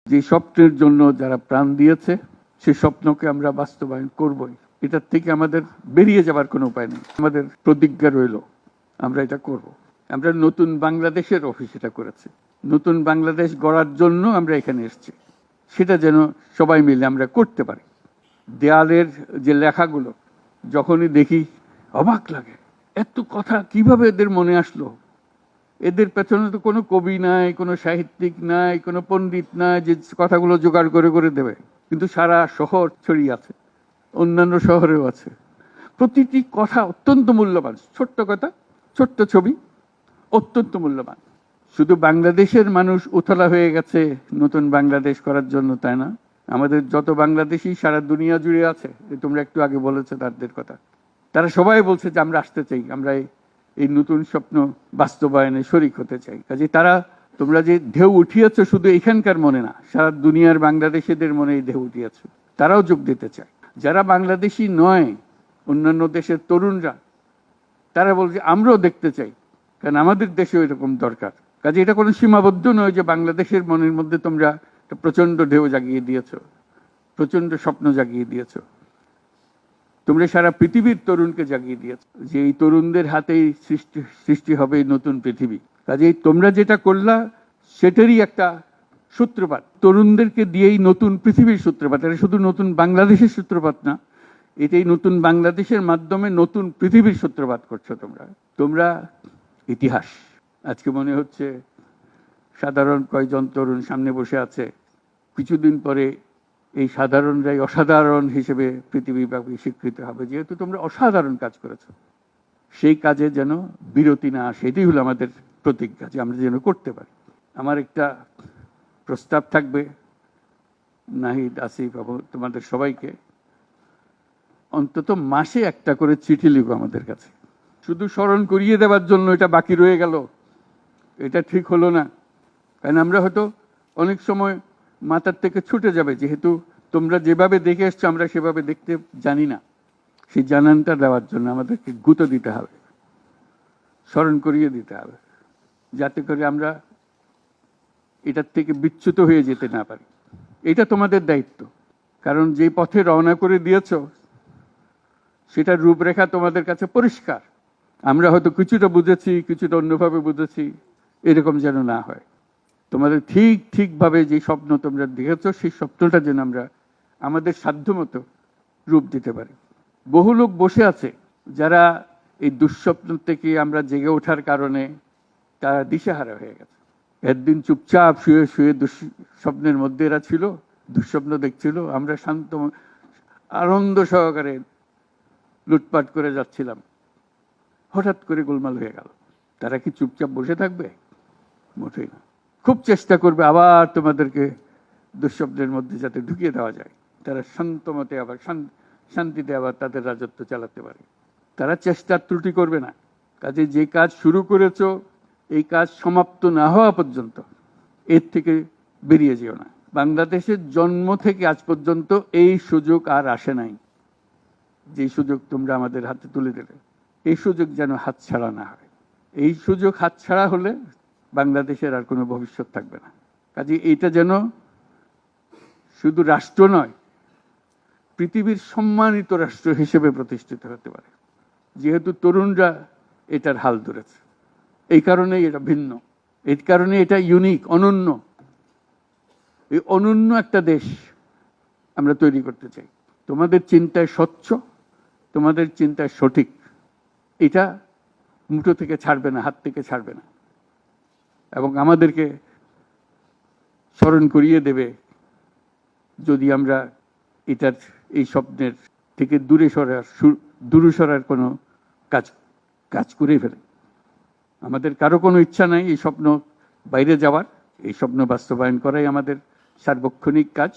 যে স্বপ্নের জন্য যারা প্রাণ দিয়েছে সে স্বপ্নকে আমরা বাস্তবায়ন করবই। এটার থেকে আমাদের বেরিয়ে যাবার কোনো উপায় নেই। আমাদের প্রতিজ্ঞা রইল আমরা এটা করব। আমরা নতুন বাংলাদেশের অফিস এটা করেছি। নতুন বাংলাদেশ গড়ার জন্য আমরা এখানে এসেছি, সেটা যেন সবাই মিলে আমরা করতে পারি। দেয়ালের যে লেখাগুলো যখনই দেখি অবাক লাগে, এত কথা কিভাবে এদের মনে আসলো। এদের পেছনে তো কোনো কবি নাই, কোনো সাহিত্যিক নাই, কোনো পণ্ডিত নাই যে কথাগুলো জোগাড় করে করে দেবে, কিন্তু সারা শহর ছড়িয়ে আছে, অন্যান্য শহরেও আছে। প্রতিটি কথা অত্যন্ত মূল্যবান, ছোট্ট কথা, ছোট্ট ছবি, অত্যন্ত মূল্যবান। শুধু বাংলাদেশের মানুষ উতলা হয়ে গেছে নতুন বাংলাদেশ করার জন্য, তাই না? আমাদের যত বাংলাদেশি সারা দুনিয়া জুড়ে আছে, তোমরা একটু আগে বলেছো তাদের কথা, তারা সবাই বলছে যে আমরা আসতে চাই, আমরা এই নতুন স্বপ্ন বাস্তবায়নে শরিক হতে চাই। কাজে তারা, তোমরা যে ঢেউ উঠিয়েছো শুধু এখানকার মনে না, সারা দুনিয়ার বাংলাদেশিদের মনে এই ঢেউ উঠিয়েছো, তারাও যোগ দিতে চায়। যারা বাংলাদেশি নয়, অন্যান্য দেশের তরুণরা, তারা বলছে আমরাও দেখতে চাই, কারণ আমাদের দেশেও এরকম দরকার। কাজে এটা কোনো সীমাবদ্ধ নয় যে বাংলাদেশের মনের মধ্যে তোমরা একটা প্রচন্ড ঢেউ জাগিয়ে দিয়েছো, প্রচন্ড স্বপ্ন জাগিয়ে দিয়েছো। তোমরা সারা পৃথিবীর তরুণকে জাগিয়ে দিয়েছো যে এই তরুণদের হাতেই সৃষ্টি হবে এই নতুন পৃথিবী। কাজেই তোমরা যেটা করলা সেটারই একটা সূত্রপাত, তরুণদেরকে দিয়েই নতুন পৃথিবীর সূত্রপাত। এটা শুধু নতুন বাংলাদেশের সূত্রপাত না, এটাই নতুন বাংলাদেশের মাধ্যমে নতুন পৃথিবীর সূত্রপাত করছো তোমরা। তোমরা ইতিহাস। আজকে মনে হচ্ছে সাধারণ কয়েকজন তরুণ সামনে বসে আছে, কিছুদিন পরে এই সাধারণরাই অসাধারণ হিসেবে পৃথিবীব্যাপী স্বীকৃত হবে, যেহেতু তোমরা অসাধারণ কাজ করেছো। সেই কাজে যেন বিরতি না আসে, এটাই হলো আমাদের প্রতিজ্ঞা, যে আমরা যেন করতে পারি। আমার একটা প্রস্তাব থাকবে নাহিদ, আসিফ এবং তোমাদের সবাইকে, অন্তত মাসে একটা করে চিঠি লিখো আমাদের কাছে, শুধু স্মরণ করিয়ে দেওয়ার জন্য এটা বাকি রয়ে গেল, এটা ঠিক হলো না। কারণ আমরা হয়তো অনেক সময় মাথার থেকে ছুটে যাবে, যেহেতু তোমরা যেভাবে দেখে এসছো আমরা সেভাবে দেখতে জানি না। সেই জানানটা দেওয়ার জন্য আমাদেরকে গুঁতো দিতে হবে, স্মরণ করিয়ে দিতে হবে, যাতে করে আমরা এটার থেকে বিচ্যুত হয়ে যেতে না পারি। এটা তোমাদের দায়িত্ব, কারণ যে পথে রওনা করে দিয়েছ সেটার রূপরেখা তোমাদের কাছে পরিষ্কার। আমরা হয়তো কিছুটা বুঝেছি, কিছুটা অন্যভাবে বুঝেছি, এরকম যেন না হয়। তোমাদের ঠিকভাবে যে স্বপ্ন তোমরা দেখেছো সেই স্বপ্নটা যেন আমরা আমাদের সাধ্যমতো রূপ দিতে পারি। বহু লোক বসে আছে যারা এই দুঃস্বপ্ন থেকে আমরা জেগে ওঠার কারণে তারা দিশেহারা হয়ে গেছে। একদিন চুপচাপ শুয়ে শুয়ে দুঃস্বপ্নের মধ্যে এরা ছিল, দুঃস্বপ্ন দেখছিল, আমরা শান্ত আনন্দ সহকারে লুটপাট করে যাচ্ছিলাম, হঠাৎ করে গোলমাল হয়ে গেল। তারা কি চুপচাপ বসে থাকবে? মোটেই না। খুব চেষ্টা করবে আবার তোমাদেরকে দুঃস্বপ্নের মধ্যে যাতে ঢুকিয়ে দেওয়া যায়, তারা শান্তমতে আবার শান্তিতে আবার তাদের রাজত্ব চালাতে পারে। তারা চেষ্টার ত্রুটি করবে না। কাজে যে কাজ শুরু করেছো এই কাজ সমাপ্ত না হওয়া পর্যন্ত এর থেকে বেরিয়ে যেও না। বাংলাদেশের জন্ম থেকে আজ পর্যন্ত এই সুযোগ আর আসে নাই, যে সুযোগ তোমরা আমাদের হাতে তুলে দেবে। এই সুযোগ যেন হাতছাড়া না হয়। এই সুযোগ হাতছাড়া হলে বাংলাদেশের আর কোনো ভবিষ্যৎ থাকবে না। কাজে এটা যেন শুধু রাষ্ট্র নয়, পৃথিবীর সম্মানিত রাষ্ট্র হিসেবে প্রতিষ্ঠিত হতে পারে, যেহেতু তরুণরা এটার হাল ধরেছে। এই কারণেই এটা ভিন্ন, এই কারণে এটা ইউনিক, অনন্য। এই অনন্য একটা দেশ আমরা তৈরি করতে চাই। তোমাদের চিন্তায় স্বচ্ছ, তোমাদের চিন্তায় সঠিক, এটা মুঠো থেকে ছাড়বে না, হাত থেকে ছাড়বে না, এবং আমাদেরকে স্মরণ করিয়ে দেবে যদি আমরা এটার এই স্বপ্নের থেকে দূরে সরার কোনো কাজ করে ফেলে। আমাদের কারো কোনো ইচ্ছা নাই এই স্বপ্ন বাইরে যাওয়ার, এই স্বপ্ন বাস্তবায়ন করাই আমাদের সার্বক্ষণিক কাজ।